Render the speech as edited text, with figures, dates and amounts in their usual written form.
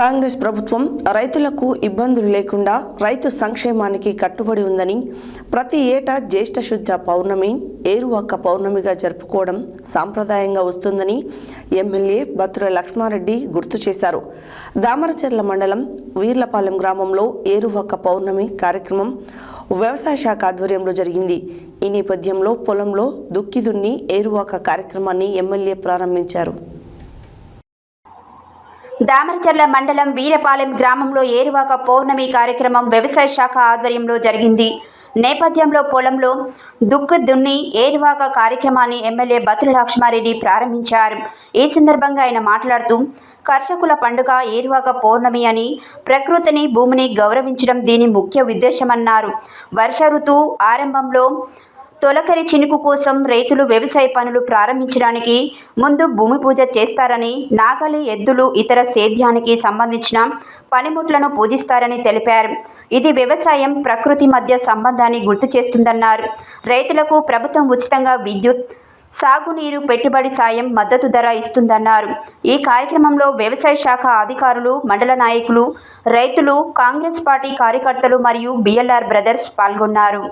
కాంగ్రెస్ ప్రభుత్వం రైతులకు ఇబ్బందులు లేకుండా రైతు సంక్షేమానికి కట్టుబడి ఉందని, ప్రతి ఏటా జ్యేష్ఠ శుద్ధ పౌర్ణమి ఏరువాక పౌర్ణమిగా జరుపుకోవడం సాంప్రదాయంగా వస్తుందని ఎమ్మెల్యే బత్తుల లక్ష్మారెడ్డి గుర్తు చేశారు. దామరచెర్ల మండలం వీర్లపాలెం గ్రామంలో ఏరువాక పౌర్ణమి కార్యక్రమం వ్యవసాయ శాఖ ఆధ్వర్యంలో జరిగింది. ఈ నేపథ్యంలో పొలంలో దుక్కి దున్ని ఏరువాక కార్యక్రమాన్ని ఎమ్మెల్యే ప్రారంభించారు. దామరచెర్ల మండలం వీరపాలెం గ్రామంలో ఏరువాక పౌర్ణమి కార్యక్రమం వ్యవసాయ శాఖ ఆధ్వర్యంలో జరిగింది. నేపథ్యంలో పొలంలో దుక్కు దున్ని ఏరువాక కార్యక్రమాన్ని ఎమ్మెల్యే బత్తుల లక్ష్మారెడ్డి ప్రారంభించారు. ఈ సందర్భంగా ఆయన మాట్లాడుతూ, కర్షకుల పండుగ ఏరువాక పౌర్ణమి అని, ప్రకృతిని భూమిని గౌరవించడం దీని ముఖ్య ఉద్దేశమన్నారు. వర్ష ఋతువు ఆరంభంలో తొలకరి చినుకు కోసం రైతులు వ్యవసాయ పనులు ప్రారంభించడానికి ముందు భూమి పూజ చేస్తారని, నాగలి, ఎద్దులు, ఇతర సేద్యానికి సంబంధించిన పనిముట్లను పూజిస్తారని తెలిపారు. ఇది వ్యవసాయం, ప్రకృతి మధ్య సంబంధాన్ని గుర్తు చేస్తుందన్నారు. రైతులకు ప్రభుత్వం ఉచితంగా విద్యుత్, సాగునీరు, పెట్టుబడి సాయం, మద్దతు ధర ఇస్తుందన్నారు. ఈ కార్యక్రమంలో వ్యవసాయ శాఖ అధికారులు, మండల నాయకులు, రైతులు, కాంగ్రెస్ పార్టీ కార్యకర్తలు మరియు బిఎల్ఆర్ బ్రదర్స్ పాల్గొన్నారు.